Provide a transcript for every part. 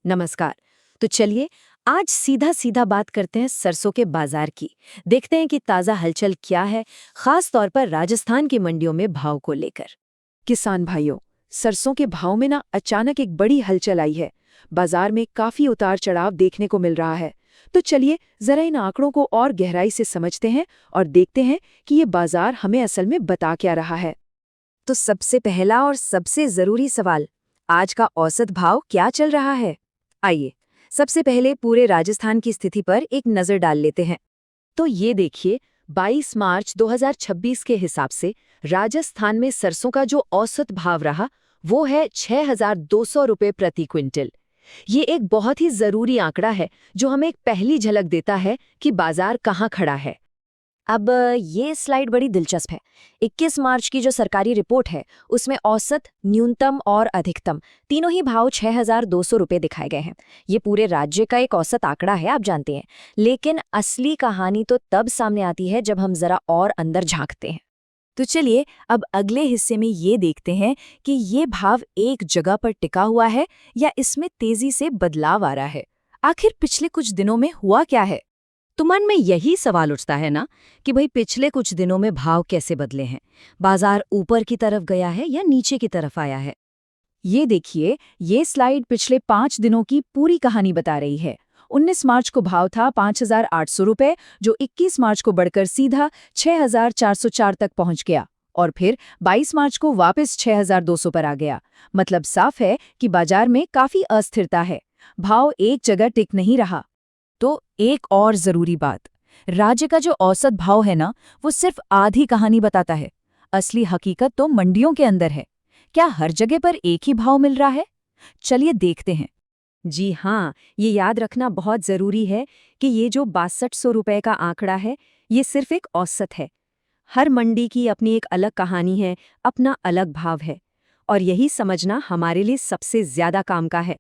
नमस्कार। तो चलिए आज सीधा सीधा बात करते हैं सरसों के बाजार की। देखते हैं कि ताज़ा हलचल क्या है, खास तौर पर राजस्थान की मंडियों में भाव को लेकर। किसान भाइयों, सरसों के भाव में ना अचानक एक बड़ी हलचल आई है। बाजार में काफी उतार चढ़ाव देखने को मिल रहा है। तो चलिए जरा इन आंकड़ों को और गहराई से समझते हैं और देखते हैं कि ये बाजार हमें असल में बता क्या रहा है। तो सबसे पहला और सबसे ज़रूरी सवाल, आज का औसत भाव क्या चल रहा है? आइए, सबसे पहले पूरे राजस्थान की स्थिति पर एक नज़र डाल लेते हैं। तो ये देखिए, 22 मार्च 2026 के हिसाब से राजस्थान में सरसों का जो औसत भाव रहा, वो है 6,200 रुपये प्रति क्विंटल। ये एक बहुत ही ज़रूरी आंकड़ा है, जो हमें एक पहली झलक देता है कि बाजार कहाँ खड़ा है। अब ये स्लाइड बड़ी दिलचस्प है। 21 मार्च की जो सरकारी रिपोर्ट है, उसमें औसत, न्यूनतम और अधिकतम तीनों ही भाव 6,200 रुपये दिखाए गए हैं। ये पूरे राज्य का एक औसत आंकड़ा है, आप जानते हैं। लेकिन असली कहानी तो तब सामने आती है जब हम जरा और अंदर झांकते हैं। तो चलिए अब अगले हिस्से में ये देखते हैं कि ये भाव एक जगह पर टिका हुआ है या इसमें तेजी से बदलाव आ रहा है। आखिर पिछले कुछ दिनों में हुआ क्या है? तो मन में यही सवाल उठता है ना कि भाई पिछले कुछ दिनों में भाव कैसे बदले हैं, बाजार ऊपर की तरफ गया है या नीचे की तरफ आया है। ये देखिए, ये स्लाइड पिछले 5 दिनों की पूरी कहानी बता रही है। 19 मार्च को भाव था 5,800 रुपये, जो 21 मार्च को बढ़कर सीधा 6,404 तक पहुंच गया और फिर 22 मार्च को वापस 6,200 पर आ गया। मतलब साफ है कि बाजार में काफी अस्थिरता है। भाव एक जगह टिक नहीं रहा। तो एक और जरूरी बात, राज्य का जो औसत भाव है ना, वो सिर्फ आधी कहानी बताता है। असली हकीकत तो मंडियों के अंदर है। क्या हर जगह पर एक ही भाव मिल रहा है? चलिए देखते हैं। जी हाँ, ये याद रखना बहुत ज़रूरी है कि ये जो 6200 रुपये का आंकड़ा है, ये सिर्फ एक औसत है। हर मंडी की अपनी एक अलग कहानी है, अपना अलग भाव है। और यही समझना हमारे लिए सबसे ज़्यादा काम का है।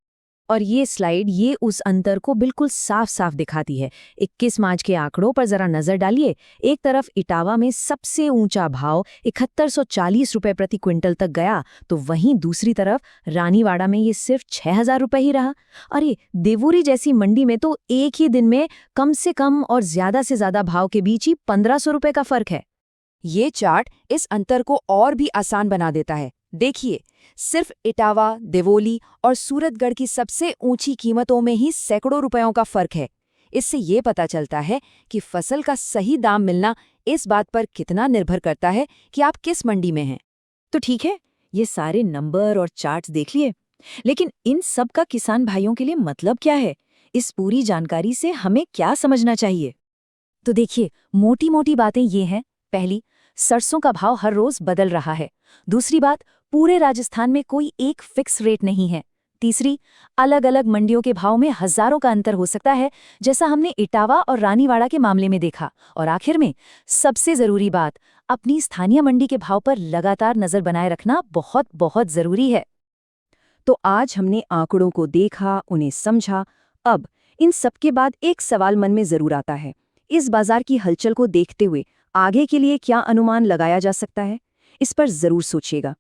और ये स्लाइड ये उस अंतर को बिल्कुल साफ साफ दिखाती है। 21 मार्च के आंकड़ों पर जरा नजर डालिए। एक तरफ इटावा में सबसे ऊंचा भाव 7140 रुपये प्रति क्विंटल तक गया, तो वहीं दूसरी तरफ रानीवाड़ा में ये सिर्फ 6,000 रुपये ही रहा। अरे देवुरी जैसी मंडी में तो एक ही दिन में कम से कम और ज्यादा से ज्यादा भाव के बीच ही 1,500 रुपये का फर्क है। ये चार्ट इस अंतर को और भी आसान बना देता है। देखिए, सिर्फ इटावा, देवोली और सूरतगढ़ की सबसे ऊंची कीमतों में ही सैकड़ों रुपयों का फर्क है। इससे ये पता चलता है कि फसल का सही दाम मिलना इस बात पर कितना निर्भर करता है कि आप किस मंडी में हैं। तो ठीक है, ये सारे नंबर और चार्ट्स देख लिए, लेकिन इन सब का किसान भाइयों के लिए मतलब क्या है? इस पूरी जानकारी से हमें क्या समझना चाहिए? तो देखिए, मोटी मोटी बातें ये हैं। पहली, सरसों का भाव हर रोज बदल रहा है। दूसरी बात, पूरे राजस्थान में कोई एक फिक्स रेट नहीं है। तीसरी, अलग अलग मंडियों के भाव में हजारों का अंतर हो सकता है, जैसा हमने इटावा और रानीवाड़ा के मामले में देखा। और आखिर में सबसे जरूरी बात, अपनी स्थानीय मंडी के भाव पर लगातार नजर बनाए रखना बहुत बहुत जरूरी है। तो आज हमने आंकड़ों को देखा, उन्हें समझा। अब इन सबके बाद एक सवाल मन में जरूर आता है। इस बाजार की हलचल को देखते हुए आगे के लिए क्या अनुमान लगाया जा सकता है? इस पर जरूर सोचिएगा।